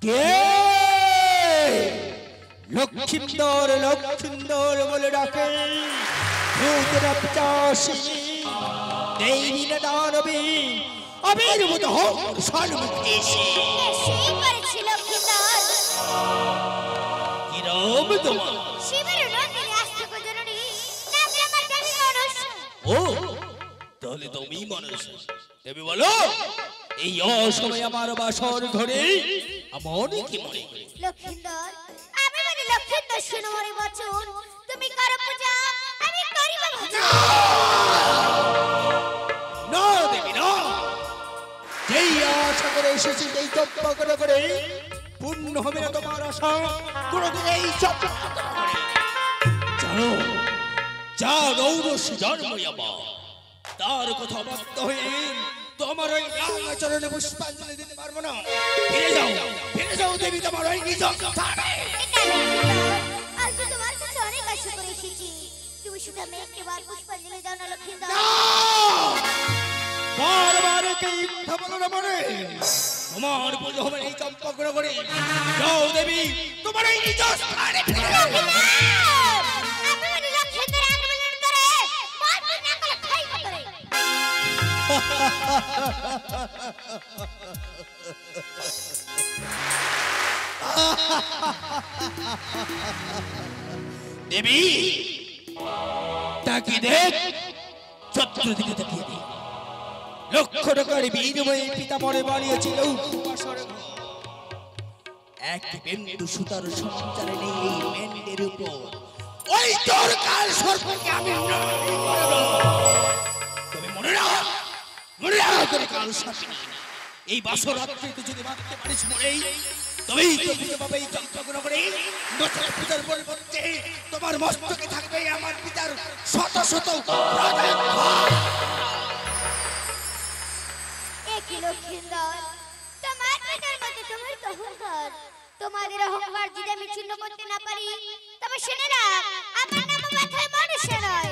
কে লক্ষিন্দর লক্ষিন্দর বলে ডাকে ভূতরা পিচাসিনী দেবী না দানবী আবির্ভূত হোক সন্মুখে এসে সেই করেছি লক্ষিন্দর কিরম তোমার শিবের নন্দিনী আস্তিক জননী নাম আমার দেবী মানুষ ও তাহলে তুমি মানুষ দেবী বলো এই অসময় আমার বাসর ঘরে আমার কি মনে লক্ষিন্দর আমি মানে লক্ষিন্দর শুনো মরে বচন তুমি করো পূজা আমি করিব ভজন না দেবী না যেই আশা করে এসেছি এই তপ্প করে পূর্ণ হবে না তোমার আশা কোনোদিন এই স্বপ্ন জানো যা রৌরসী জন্মই আমার তার কথা বাধ্য হয়ে তোমার ওই রামাচরণে পুষ্পাঞ্জলি দিতে পারবো না ফিরে যাও দেবী তোমার ওই নিজ স্থানে আজ তোমার কাছে অনেক আশা করে এসেছি তুমি শুধু আমি একবার পুষ্পাঞ্জলি দাও না লক্ষিন্দর বারবার এই কথা বলো না মনে তোমার পুজো হবে এই চম্পক করে যাও দেবী তোমার এই নিজ স্থানে ফিরে যাও আমি মানে লক্ষিন্দর আগমন করে মার না করে খাই করে দেবী তাকে দেখ চতুর্দিকে তাকিয়ে দেখ লক্ষ টাকার বিনিময়ে পিতা মরে বানিয়েছিল এক বিন্দু সুতার সঞ্চারে নেই এই মেন্ডের উপর ওই তোর কাল সর্পকে আমি তুমি মনে রাখ করে কাল সর্প এই বাসর রাত্রিতে যদি মারতে পারিস মরেই তবেই তো বুঝতে পাবে এই চম্পকন করে নতুন পিতার পরিবর্তে তোমার মস্তকে থাকবে আমার পিতার শত শত একই লক্ষিন্দর তোমার পিতার মধ্যে তোমার অহংকার তোমাদের অহংকার যদি আমি চিহ্ন করতে না পারি তবে শুনে না আমার নাম মাথায় মানুষ নয়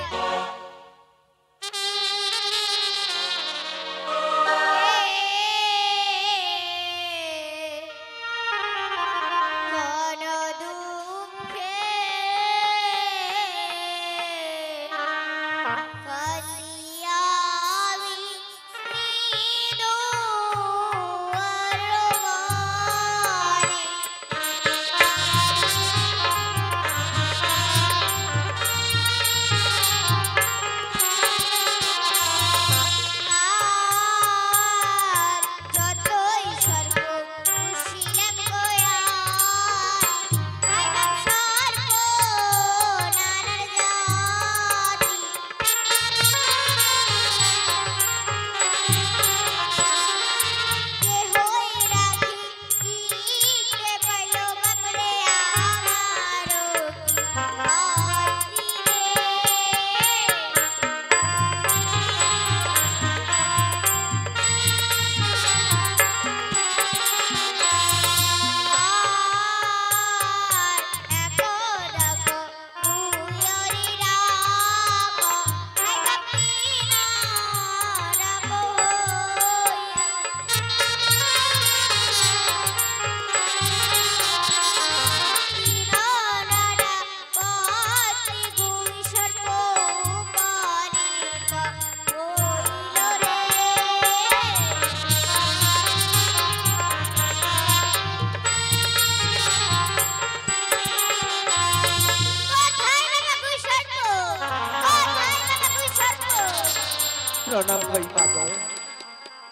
প্রণাম ভাই মাগো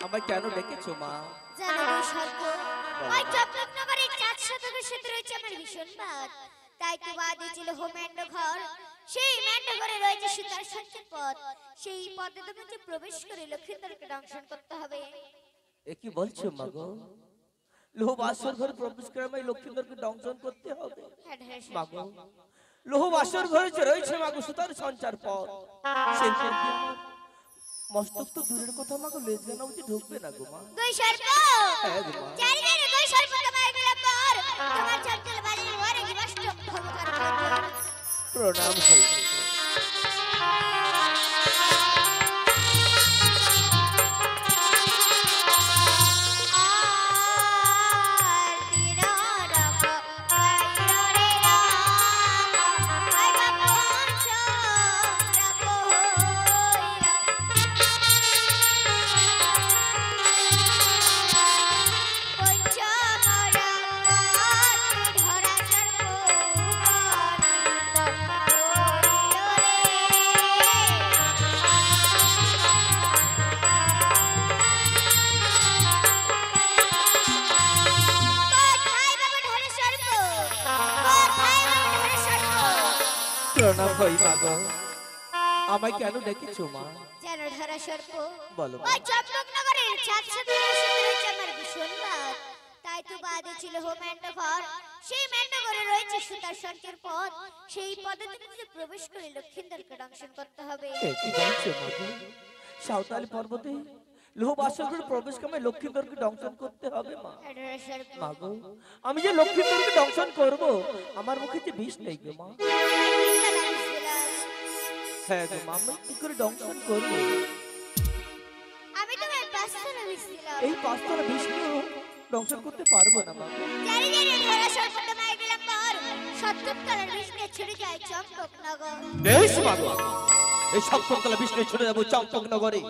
আমায় কেন ডেকেছো মা জানো গো সর্প ওই চপলক নগরের 4 শতকের সাথে রয়েছে আমার ভীষণ বাদ তাই তো বাদে ছিল হোমেন্ড ঘর সেই মেন্ড ঘরে রয়েছে সুতার সঞ্চয় পথ সেই পথে তোমাকে প্রবেশ করে লক্ষিন্দরকে দংশন করতে হবে এ কি বলছো মাগো লোহ বাসর ঘরে প্রবেশ করে আমায় লক্ষিন্দরকে দংশন করতে হবে মাগো লোহ বাসর ঘরে যে রয়েছে মাগো সুতার সঞ্চার পথ সেই পথে মস্তক তো দূরের কথা মাগো লেজ না উঠে ঢুকবে না গো মা দুই সর্প হ্যাঁ গো মা চারিদিকে দুই সর্প তোমায় গেলে পর তোমার চঞ্চল বাড়ির ঘরে জীবাষ্ট ভগবান প্রণাম হই আর দিনা প্রণাম হই মাগো। আমায় কেন ডেকেছো মা? যেন ধরা সর্প বলো মা। ওই চম্পকনগরের চাঁদ সাথে রয়েছে আমার ভীষণ বাদ। তাই তো বাদে ছিল হোমেন্ড ঘর, সেই মেন্ডঘরে রয়েছে সুতার সঞ্চের পথ। সেই পথে তুমি প্রবেশ করে লক্ষিন্দরকে দংশন করতে হবে। কি বলছো মাগো? সাঁওতালি পর্বতে লোহ বাসরঘরে প্রবেশ কামে লক্ষিন্দরকে দংশন করতে হবে মা? মাগো আমি যে লক্ষিন্দরকে দংশন করব, আমার মুখে যে বিষ নেই গো মা। হ্যাঁ গো মা, আমি কি করে দংশন করব? আমি তোমার পাঁচতলা বিষ দিলাম। এই পাঁচতলা বিষ নিয়েও দংশন করতে পারবো না মা। জানি জানি ধরা সর্প তোমায় দিলাম পর, 70 তলার বিষ নিয়ে ছুটে যায় চম্পকনগর। বেশ মাগো, এই 70 তলা বিষ নিয়ে ছুটে যাবো চম্পকনগরে,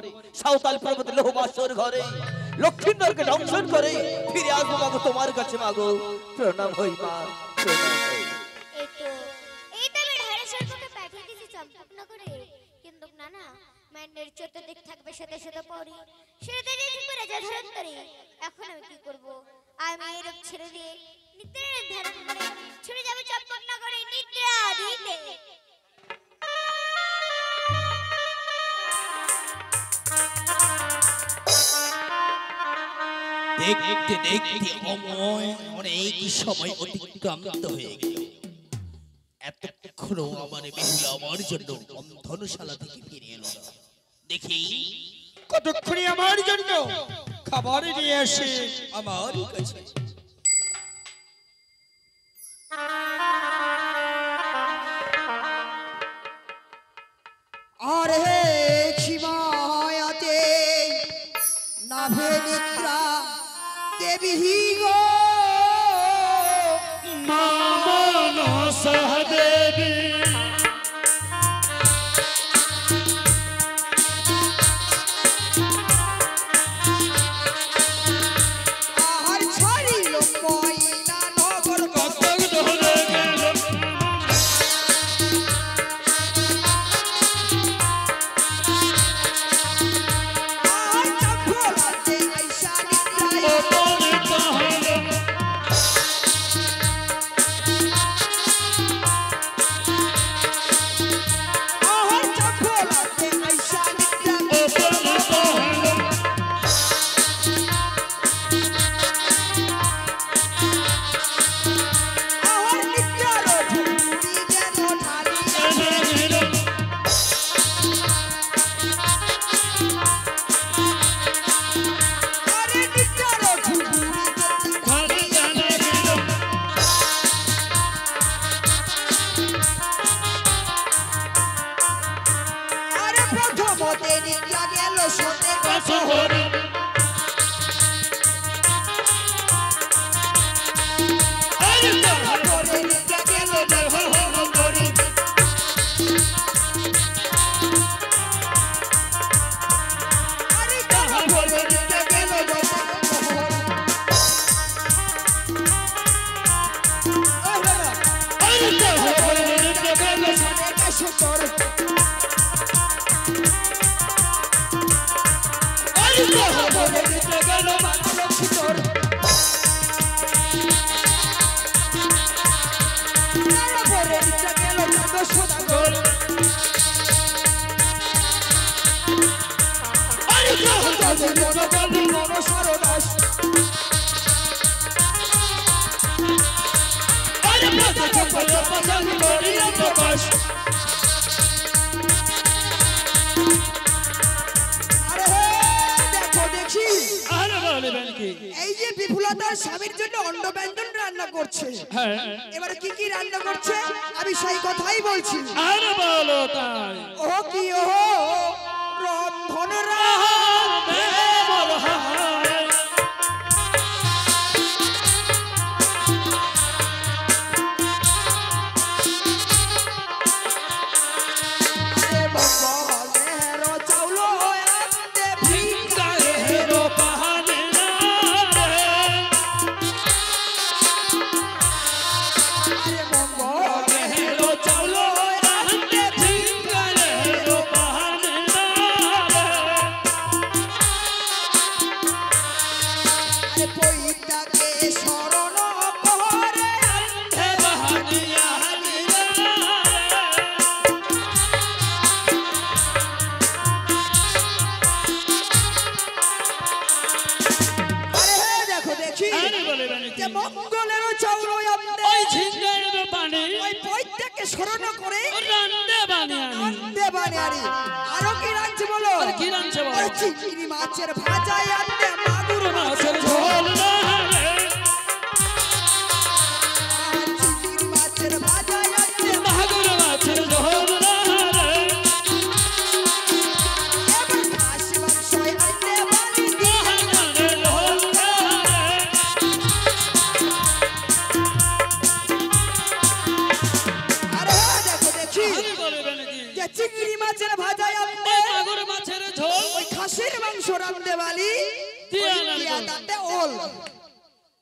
সাঁওতাল পর্বতে লোহ বাসর ঘরে লক্ষিন্দরকে দংশন করে ফিরে আসবো মাগো তোমার কাছে মাগো। প্রণাম হই মা, প্রণাম হই। এই তো আমি ধরা সর্পকে পাঠিয়ে দিয়েছি চম্পকনগরে, কিন্তু না না মাইন্ডের চতুর্দিক থাকবে সাথে সাথে পড়ি, সেটা যদি করে যা ধরন্তরি। এখন আমি কি করব? আমি এরকম ছেড়ে দিয়ে নিত্যের ধারণ করে ছুটে যাবে চম্পকনগরে নিদ্রা দিতে। দেখতে দেখতে অনেক সময় অতিক্রান্ত হয়ে গেল। এতক্ষণ আমার বেহুলা আমার জন্য ধনশালা থেকে ফিরে এলো না। দেখি কতক্ষণে আমার জন্য খাবার নিয়ে আসে আমার কাছে। আরে খিমায়াতে নাভে নিদ্রা দেবী গো মা মনসা দেবী আর ছাড়িল ময়না নগর কত ধরে গেল আর চম্পলাতে আইসা নিদ্রায় মনে তাহলে আর চম্পলাতে আইসা নিদ্রায় মনে তাহলে আর নিদ্রার ঝুড়ি যেন ঢালি আরে নিদ্রার ঝুড়ি খালি জানা গেল আরে প্রথমতে নিদ্রা গেল সতে কত হরি আরে পরে নিদ্রা গেল দেহ করি আরে তাহা পরে নিদ্রা গেল আরে দেহ গেল সুতর আরে দেহ গেল সুতর পরে নিদ্রা গেল সদাগর আরে দেহ সরদাস আরে পছন্দ করি প্রকাশ আরে দেখো দেখি আরে বলবেন কি এই যে বিপুলতার স্বামীর জন্য অন্ন ব্যঞ্জন রান্না করছে, হ্যাঁ এবারে কি কি রান্না করছে আমি সেই কথাই বলছি। আরে বলো তাই ও কি ও রন্ধন রাধে বল হায় মঙ্গলের চাউল আনতে ভিক্ষারে হেরো পাহাড়ে না রে আরে মঙ্গলের হেরো চাউল আনতে ভিক্ষারে হেরো পাহাড়ে না রে চাউল ওই ঝিঙ্গার পানি ওই পৈত্যাকে স্মরণ করে রান্দে বানিয়ানি আনতে বানিয়ারি আরো কি রাঁধছে বলো আর কি রাঁধছে বলো? ওই চিংড়ি মাছের ভাজা আনতে মাগুর মাছের মাছের ঝোল না রে চিংড়ি মাছের ভাজা আনতে মাগুর মাছের ঝোল না রে এবার খাসি মাংস আনতে বানি মাহানের ঝোল না রে আরে দেখো দেখি আমি বলবে নাকি যে চিংড়ি মাছের ভাজা আনতে ওই মাগুর মাছের ঝোল ওই খাসির মাংস রাঁধতে বালি দিয়া ওই রাঁধবো। দিয়া তাতে ওল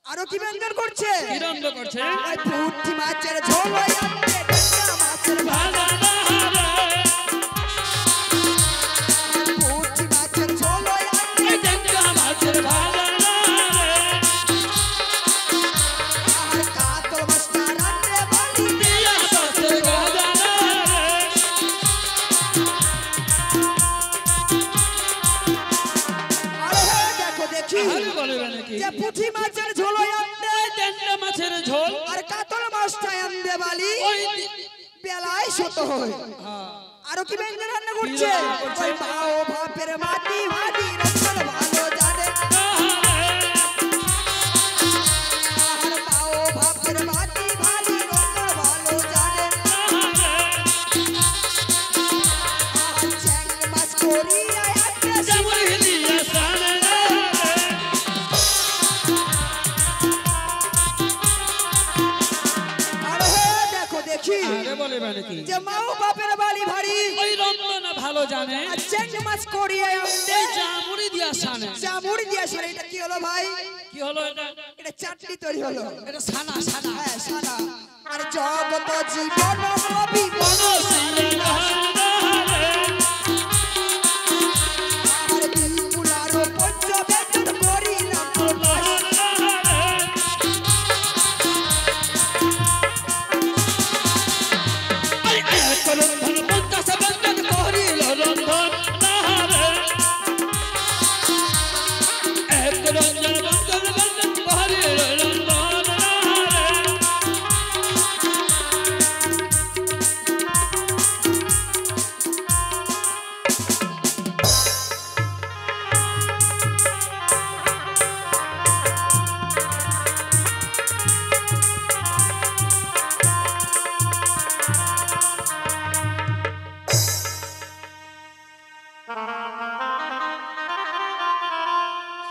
আরো কি ব্যঞ্জন করছে কি রান্না করছে ওই পুঁটি মাছের ঝোল ওই আনতে ট্যাংরা মাছের ভাজা ভাজা না রে পুঁটি মাছের ঝোল ওই আনতে এই টেঙ্গা মাছের ভাজা না রে আর কাতল মাছটা রাঁধতে বালি দিয়া মাছের ভাজা না রে আরে দেখো দেখি আমি বলবে নাকি যে পুঁটি মাছের ঝোল ওই আনতে ওই টেঙ্গা মাছের ঝোল আর কাতল মাছটা আনতে বালি ওই বেলায় শত হয় আরো কি ব্যঞ্জন রান্না করছে রান্না করছে? ওই মা ও বাপের মাটি ভাজি রসল ভালো জানে আর মা ও বাপের মাটি ভাজি রসল ভালো জানে আর চ্যাং মাছ করিয়া একটা যেমন হিলিয়া সানে রে আরে দেখো দেখি আরে বলবে নাকি যে মা ও বাপের বাড়ি ভারী ওই রন্ধনা ভালো জানে আর চ্যাং মাছ করিয়া আনতে এই জামুরি দিয়া সানে চামড়ি দিয়ে আসলে এটা কি হলো ভাই কি হলো এটা এটা চাটনি তৈরি হলো এটা সানা সানা হ্যাঁ সাদা আর জগত জীবন রবি বনশিলা না রে আর বিপুলার পঞ্চ বেতন করিলাম প্রকাশ রন্ধন পঞ্চাশ ব্যঞ্জন করিল রন্ধন না রে এক রঞ্জন ব্যঞ্জন ব্যঞ্জন করিল রন্ধন না রে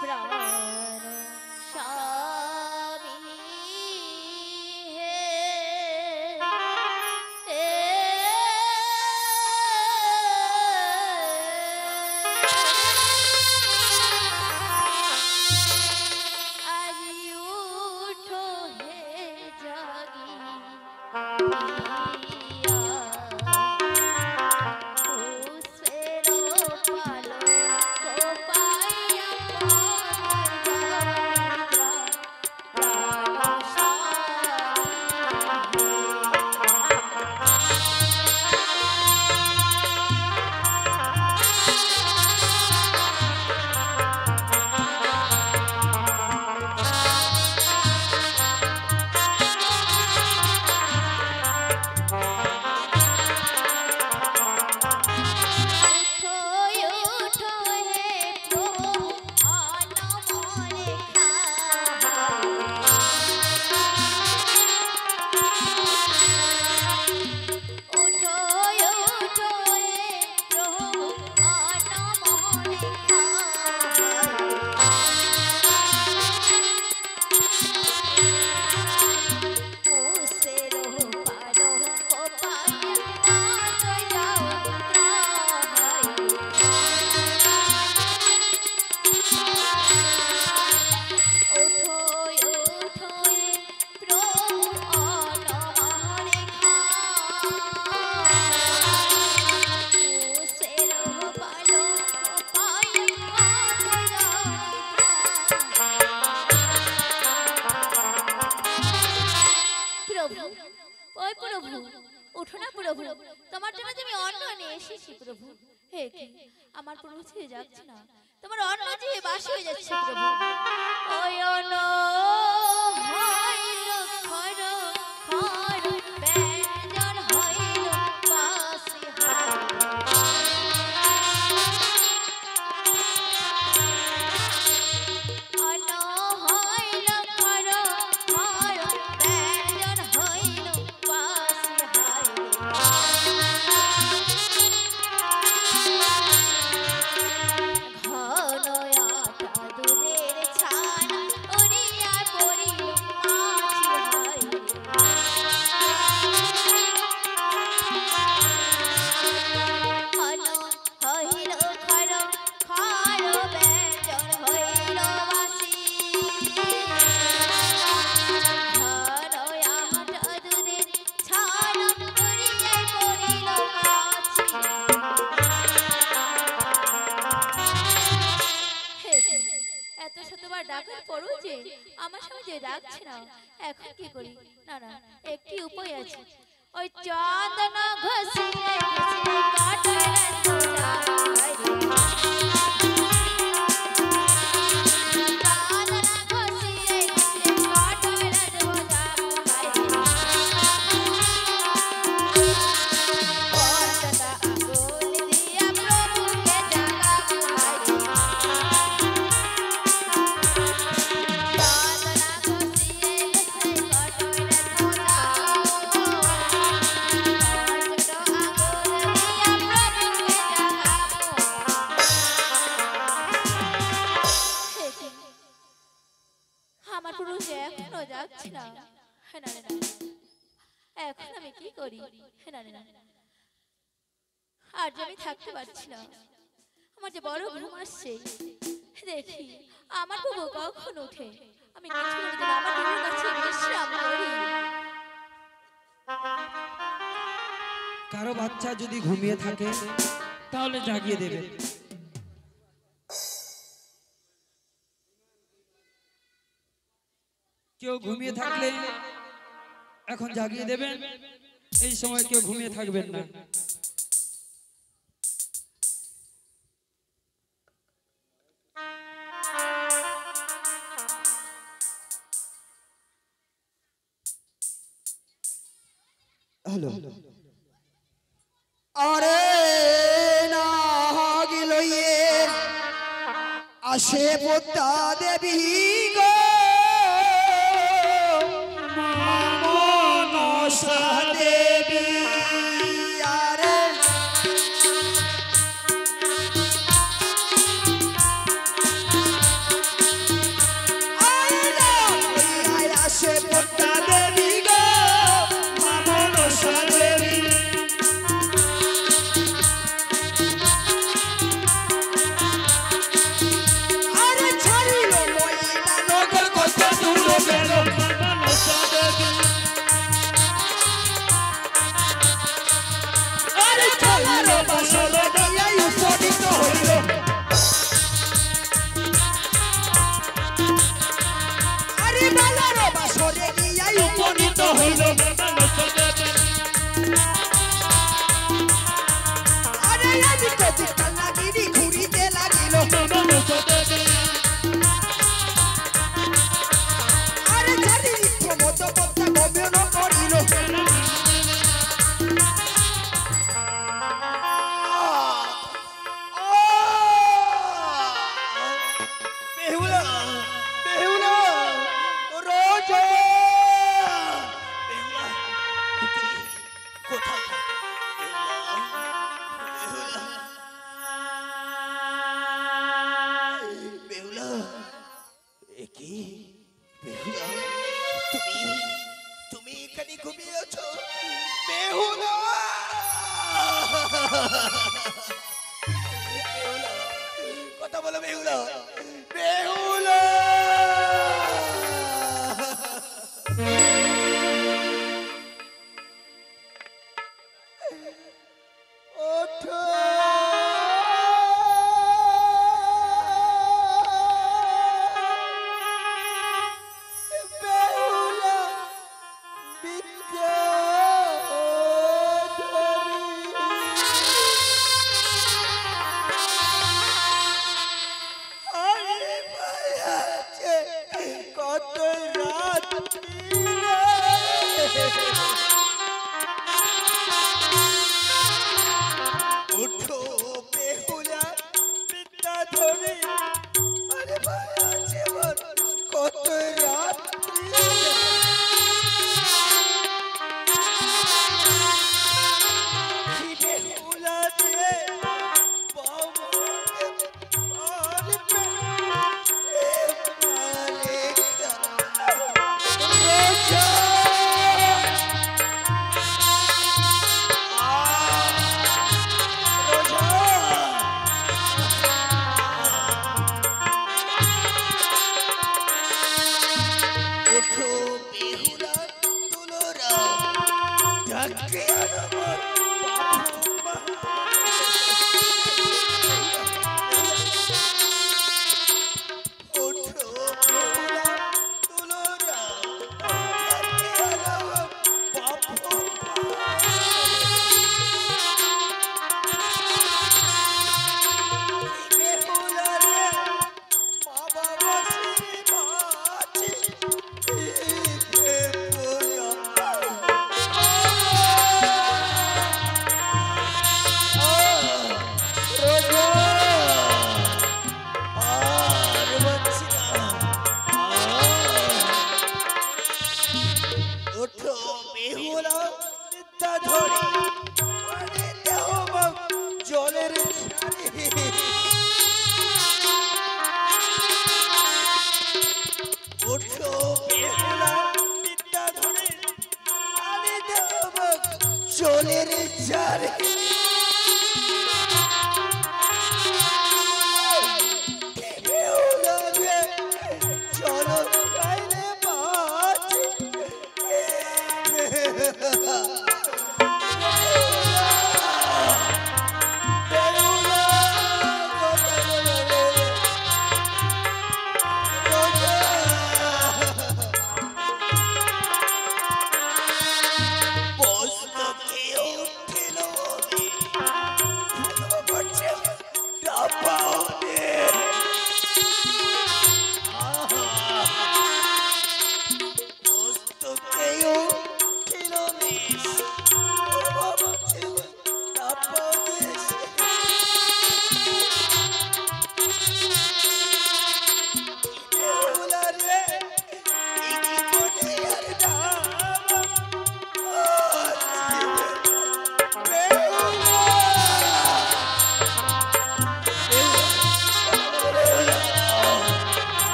প্রাণ স্বামী হে আজি উঠো হে জাগি পুষ্পের পালক পাইয়া প্রভু হে কি আমার প্রভু ছেড়ে যাচ্ছে না, তোমার অন্ন যে বাস হয়ে যাচ্ছে প্রভু। ওই অন্ন হয় লক্ষ এত শতবার ডাকার পরও যে আমার সঙ্গে যে ডাকছে না, এখন কি করি? না না, একটি উপায় আছে। ওই চন্দন ঘষিয়ে ঘষিয়ে কাটে সোজা এখন আমি কি করি? আর যে আমি থাকতে পারছি না, আমার যে বড় ঘুম আসছে। দেখি আমার বাবু কখন ওঠে, আমি কিছু করে দেব, আমার বাবুর কাছে বিশ্রাম করি। কারো বাচ্চা যদি ঘুমিয়ে থাকে তাহলে জাগিয়ে দেবে। কেউ ঘুমিয়ে থাকলে এখন জাগিয়ে দেবেন, এই সময় কেউ ঘুমিয়ে থাকবেন না। হ্যালো, আরে না গিলইয়ে আসে পদ্মা দেবী গো মনসা দেবী। আরে আসে পদ্মা দেবী গো মনসা দেবী। উপনীত হইল আরে আজি কবি কালাগিরি ঘুরিতে লাগিল আরে জানি প্রমোদ পদ্মা গমন করিল বেহুলা বেহুলা রোজ তুমি এখানে ঘুমিয়ে আছো বেহুলা? কথা বলো বেহুলা, বেহুলা ওঠো।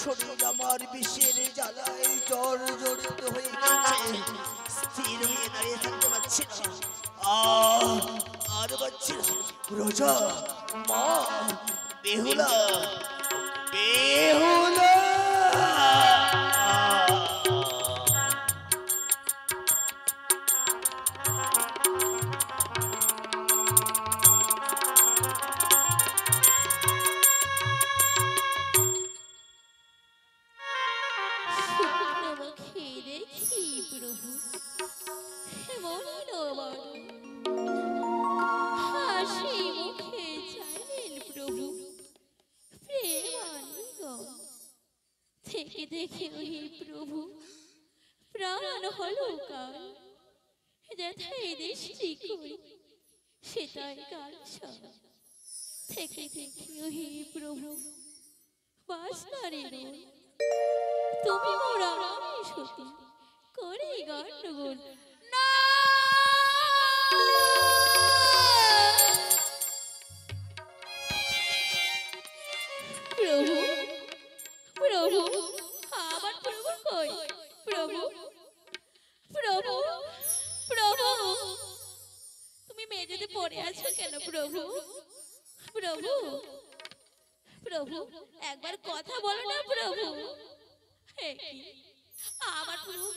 শরীর আমার বিষের জ্বালায় জ্বর জড়িত হয়ে গেছে, স্থির হয়ে দাঁড়িয়ে থাকতে পারছি না। আর পারছি না। রোজা, মা, বেহুলা, বেহুলা। দেখে ওই প্রভু প্রাণ হলো কাল, যথাই দৃষ্টি করি সেটাই কাল থেকে দেখে ওই প্রভু বাসনারে তুমি মোরা সতী করে গন্ডগোল না। প্রভু প্রভু আমার প্রভু কই? প্রভু প্রভু প্রভু তুমি মেঝেতে পড়ে আছো কেন প্রভু? প্রভু প্রভু একবার কথা বলো না প্রভু। আমার প্রভু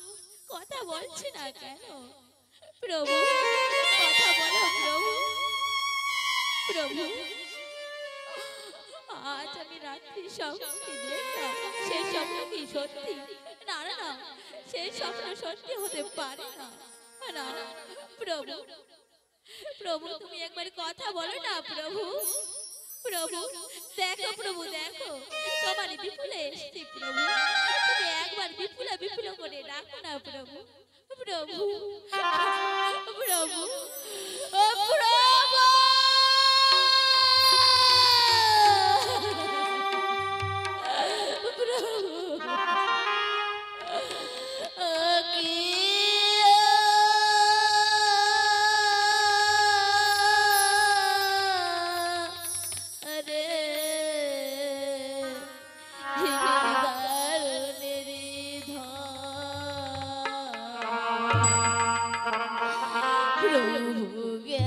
কথা বলছে না কেন? প্রভু কথা বলো প্রভু। প্রভু আজ আমি রাত্রি স্বপ্নে দেখলাম, সে স্বপ্ন কি সত্যি? না না না, সে স্বপ্ন সত্যি হতে পারে না। না প্রভু প্রভু তুমি একবার কথা বলো না প্রভু। প্রভু দেখো প্রভু দেখো তোমার বিপুলে এসেছি প্রভু, তুমি একবার বিপুলা বিপুল করে ডাকো না প্রভু। প্রভু প্রভু ও প্রভু প্রভু গে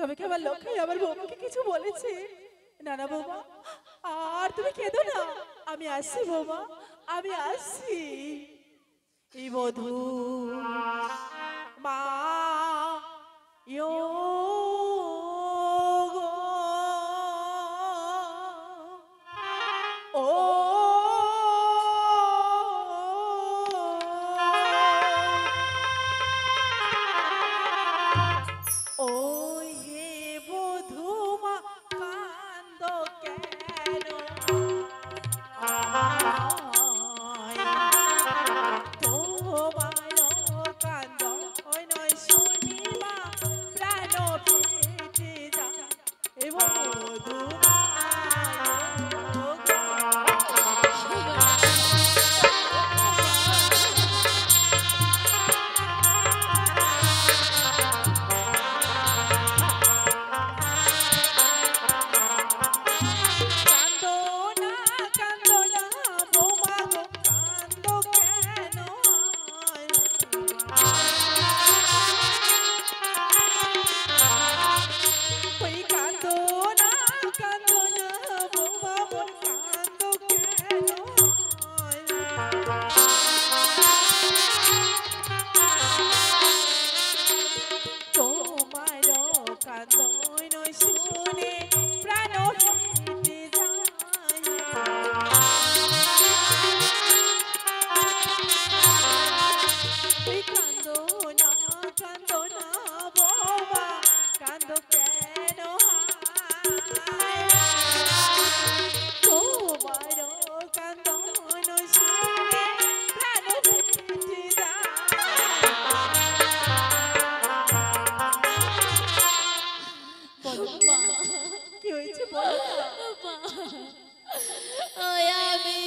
তবে কি আমার লক্ষ্মী আমার বৌমাকে কিছু বলেছে? না না বৌমা, আর তুমি কেঁদো না, আমি আসছি বৌমা, আমি আসছি। এই বধূ মা ইয়ো ও ওই হে বধূ মা কান্দ কেন? তোমার কান্দ নয় শুনিবা প্রাণ ফেটে যায় এবং বধূ ওই আমি